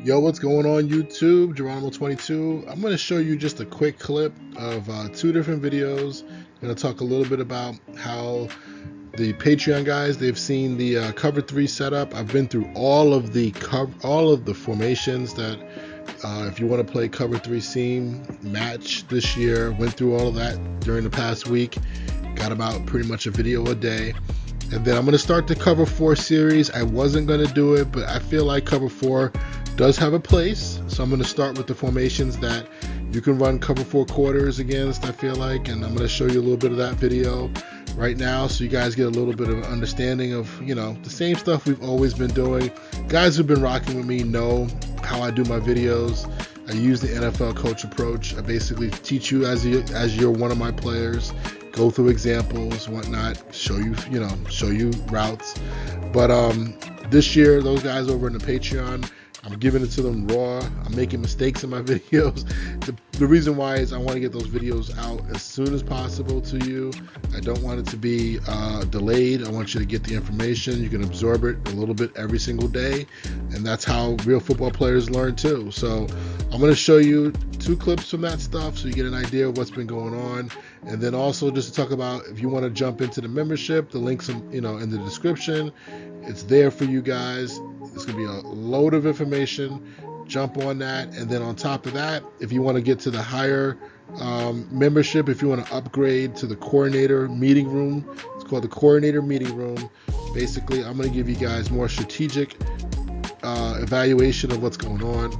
Yo, what's going on YouTube? Geronimo22. I'm going to show you just a quick clip of two different videos. I'm going to talk a little bit about how the Patreon guys, they've seen the cover 3 setup. I've been through all of the formations that if you want to play cover 3 seam match this year, went through all of that during the past week. Got about pretty much a video a day. And then I'm going to start the cover 4 series. I wasn't going to do it, but I feel like cover 4 does have a place. So I'm going to start with the formations that you can run cover 4 quarters against, I feel like. And I'm going to show you a little bit of that video right now so you guys get a little bit of an understanding of, you know, the same stuff we've always been doing. Guys who've been rocking with me know how I do my videos. I use the NFL coach approach. I basically teach you as you're one of my players, go through examples, whatnot, show you routes. But this year, those guys over in the Patreon, I'm giving it to them raw. I'm making mistakes in my videos. The reason why is I want to get those videos out as soon as possible to you. I don't want it to be delayed. I want you to get the information. You can absorb it a little bit every single day. And that's how real football players learn too. So I'm going to show you 2 clips from that stuff so you get an idea of what's been going on. And then also just to talk about if you want to jump into the membership, the links in the description. It's there for you guys. It's going to be a load of information. Jump on that. And then on top of that, if you want to get to the higher membership, if you want to upgrade to the coordinator meeting room, it's called the coordinator meeting room. Basically, I'm going to give you guys more strategic evaluation of what's going on.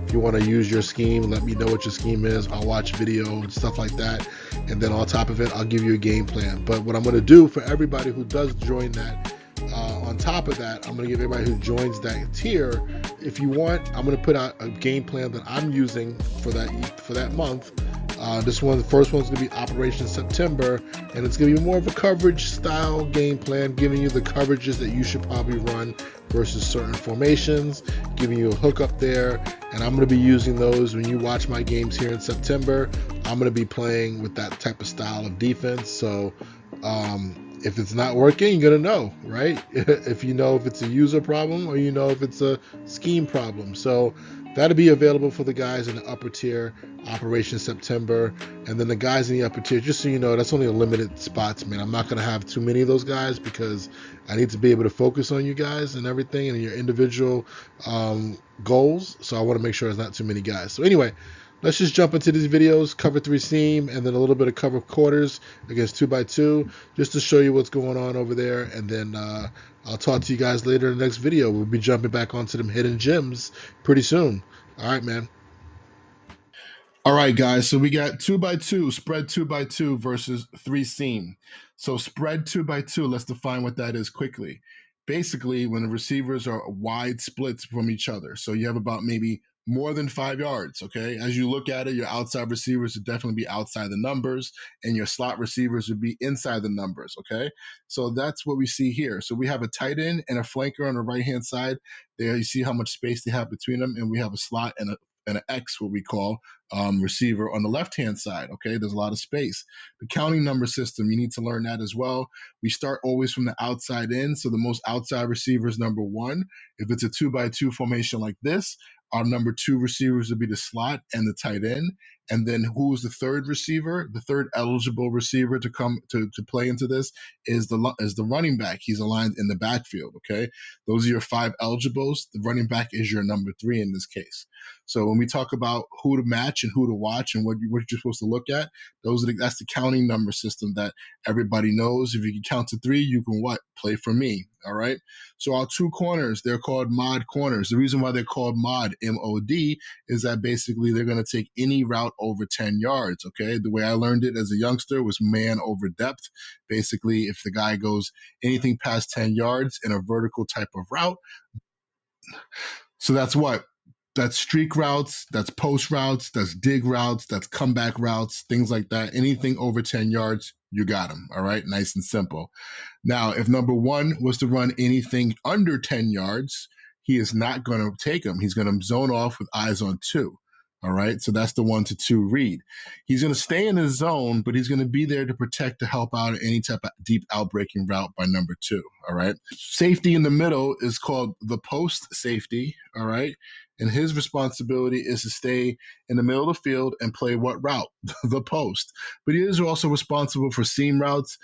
If you want to use your scheme, let me know what your scheme is. I'll watch video and stuff like that. And then on top of it, I'll give you a game plan. But what I'm going to do for everybody who does join that, on top of that, I'm going to give everybody who joins that tier, if you want, I'm going to put out a game plan that I'm using for that month. The first one's going to be Operation September, and it's going to be more of a coverage style game plan, giving you the coverages that you should probably run versus certain formations, giving you a hook up there. And I'm going to be using those when you watch my games here in September. I'm going to be playing with that type of style of defense. So if it's not working, you're going to know, right? If you know if it's a user problem or you know if it's a scheme problem. So that'll be available for the guys in the upper tier, Operation September. And then the guys in the upper tier, just so you know, that's only a limited spots, man. I'm not going to have too many of those guys because I need to be able to focus on you guys and everything and your individual goals. So I want to make sure there's not too many guys. So anyway, let's just jump into these videos, cover 3 seam, and then a little bit of cover quarters against 2x2, just to show you what's going on over there. And then I'll talk to you guys later in the next video. We'll be jumping back onto them hidden gems pretty soon. All right, man. All right, guys, so we got 2x2, spread 2x2 versus 3 seam. So spread 2x2, let's define what that is quickly. Basically, when the receivers are wide splits from each other. So you have about maybe more than 5 yards, okay? As you look at it, your outside receivers would definitely be outside the numbers, and your slot receivers would be inside the numbers, okay? So that's what we see here. So we have a tight end and a flanker on the right-hand side. There you see how much space they have between them, and we have a slot and an X, what we call receiver on the left-hand side, okay? There's a lot of space. The counting number system, you need to learn that as well. We start always from the outside in, so the most outside receiver is number 1. If it's a 2x2 formation like this, our number 2 receivers would be the slot and the tight end. And then who is the third receiver? The third eligible receiver to come to play into this is the running back. He's aligned in the backfield, okay? Those are your 5 eligibles. The running back is your number 3 in this case. So when we talk about who to match and who to watch and what you're supposed to look at, that's the counting number system that everybody knows. If you can count to 3, you can what? Play for me, all right? So our 2 corners, they're called mod corners. The reason why they're called mod, M-O-D, is that basically they're going to take any route over 10 yards, okay? The way I learned it as a youngster was man over depth. Basically, if the guy goes anything past 10 yards in a vertical type of route, so that's what? That's streak routes, that's post routes, that's dig routes, that's comeback routes, things like that. Anything over 10 yards, you got them, all right? Nice and simple. Now, if number 1 was to run anything under 10 yards, he is not going to take him. He's going to zone off with eyes on 2. All right, so that's the 1-2 read. He's going to stay in his zone, but he's going to be there to protect, to help out in any type of deep outbreaking route by number 2. All right, safety in the middle is called the post safety. All right, and his responsibility is to stay in the middle of the field and play what route? The post. But he is also responsible for seam routes.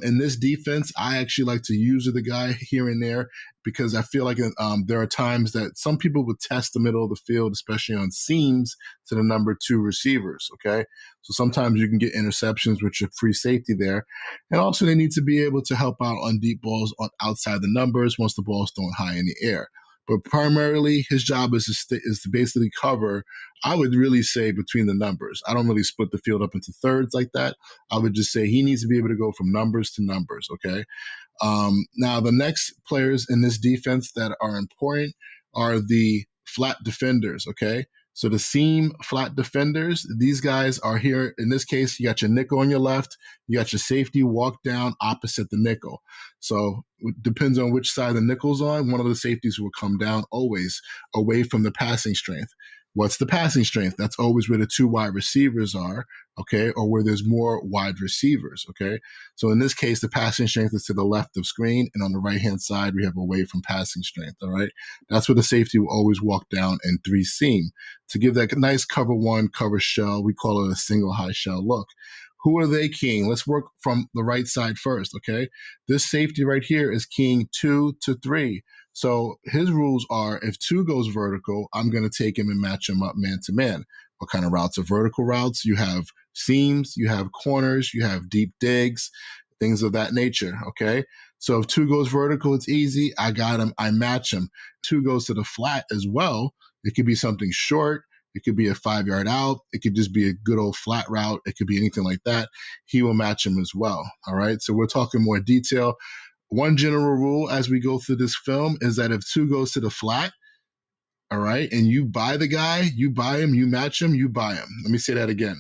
In this defense, I actually like to use the guy here and there because I feel like there are times that some people would test the middle of the field, especially on seams, to the number 2 receivers. Okay, so sometimes you can get interceptions with your free safety there, and also they need to be able to help out on deep balls on outside the numbers once the ball's thrown high in the air. But primarily, his job is to basically cover. I would really say between the numbers. I don't really split the field up into thirds like that. I would just say he needs to be able to go from numbers to numbers. Okay. Now, the next players in this defense that are important are the flat defenders. Okay. So the seam flat defenders, these guys are here. In this case, you got your nickel on your left, you got your safety walk down opposite the nickel. So it depends on which side the nickel's on. One of the safeties will come down always away from the passing strength. What's the passing strength? That's always where the 2 wide receivers are, okay, or where there's more wide receivers, okay? So in this case, the passing strength is to the left of screen, and on the right-hand side, we have away from passing strength, all right? That's where the safety will always walk down in 3 seam. To give that nice cover 1, cover shell, we call it a single high shell look. Who are they keying? Let's work from the right side first, okay? This safety right here is keying 2 to 3. So his rules are if 2 goes vertical, I'm going to take him and match him up man to man. What kind of routes are vertical routes? You have seams, you have corners, you have deep digs, things of that nature. Okay. So if 2 goes vertical, it's easy. I got him. I match him. 2 goes to the flat as well. It could be something short. It could be a 5-yard out. It could just be a good old flat route. It could be anything like that. He will match him as well. All right. So we're talking more detail. One general rule as we go through this film is that if 2 goes to the flat, all right, and you buy the guy, you buy him, you match him, you buy him. Let me say that again.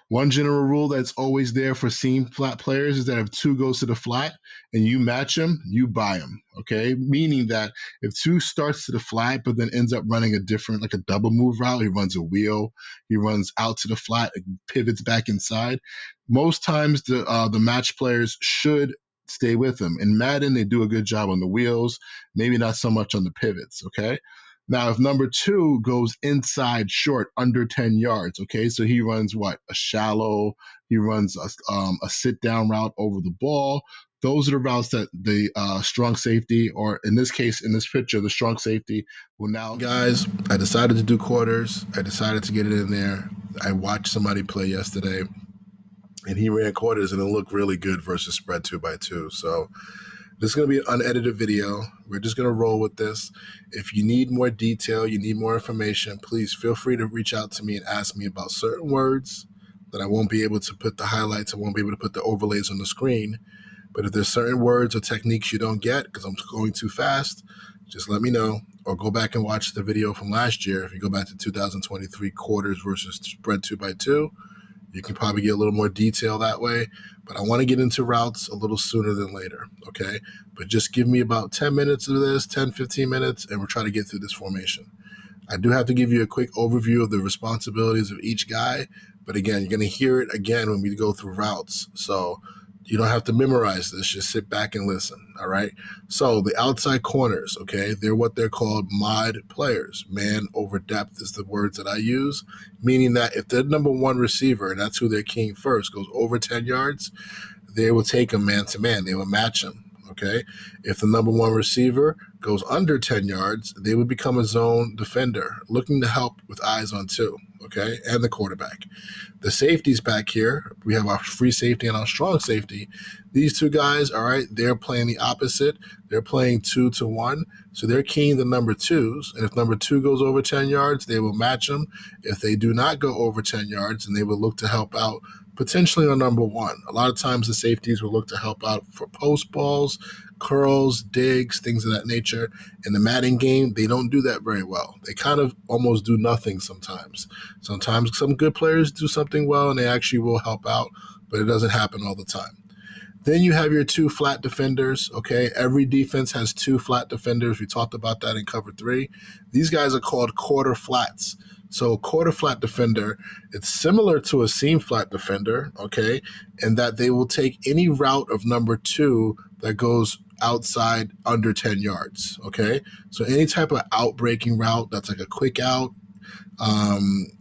One general rule that's always there for seam flat players is that if 2 goes to the flat and you match him, you buy him. Okay. Meaning that if 2 starts to the flat, but then ends up running a different, like a double move route, he runs a wheel, he runs out to the flat, pivots back inside. Most times the match players should stay with him. In Madden, they do a good job on the wheels, maybe not so much on the pivots. Okay. Now, if number 2 goes inside short, under 10 yards, okay, so he runs what? A shallow, he runs a sit down route over the ball. Those are the routes that the strong safety, or in this case, in this picture, the strong safety will now. Guys, I decided to do quarters. I decided to get it in there. I watched somebody play yesterday, and he ran quarters, and it looked really good versus spread 2x2. So this is going to be an unedited video. We're just going to roll with this. If you need more detail, you need more information, please feel free to reach out to me and ask me about certain words that I won't be able to put the highlights, I won't be able to put the overlays on the screen. But if there's certain words or techniques you don't get because I'm going too fast, just let me know or go back and watch the video from last year. If you go back to 2023 quarters versus spread 2x2, you can probably get a little more detail that way, but I want to get into routes a little sooner than later, okay? But just give me about 10 minutes of this, 10, 15 minutes, and we'll try to get through this formation. I do have to give you a quick overview of the responsibilities of each guy, but again, you're going to hear it again when we go through routes. So you don't have to memorize this. Just sit back and listen, all right? So the outside corners, okay, they're what they're called mod players. Man over depth is the words that I use, meaning that if the number 1 receiver, and that's who they're keying first, goes over 10 yards, they will take him man to man. They will match him. Okay. If the number 1 receiver goes under 10 yards, they would become a zone defender looking to help with eyes on 2. Okay. And the quarterback. The safeties back here, we have our free safety and our strong safety. These 2 guys, all right, they're playing the opposite. They're playing 2 to 1. So they're keying the number 2s. And if number 2 goes over 10 yards, they will match them. If they do not go over 10 yards, then they will look to help out potentially on number 1. A lot of times the safeties will look to help out for post balls, curls, digs, things of that nature. In the Madden game, they don't do that very well. They kind of almost do nothing sometimes. Sometimes some good players do something well and they actually will help out, but it doesn't happen all the time. Then you have your two flat defenders. Okay, every defense has two flat defenders. We talked about that in cover three. These guys are called quarter flats. So a quarter flat defender, it's similar to a seam flat defender, okay, in that they will take any route of number two that goes outside under 10 yards, okay? So any type of outbreaking route that's like a quick out,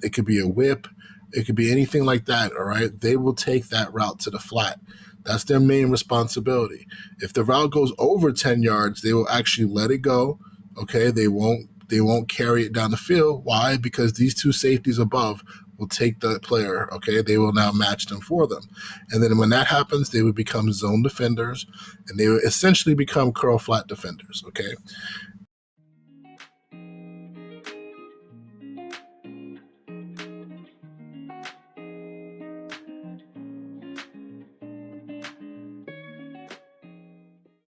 it could be a whip. It could be anything like that. All right. They will take that route to the flat. That's their main responsibility. If the route goes over 10 yards, they will actually let it go. Okay. They won't carry it down the field. Why? Because these two safeties above will take the player. Okay. They will now match them for them. And then when that happens, they would become zone defenders and they would essentially become curl flat defenders. Okay.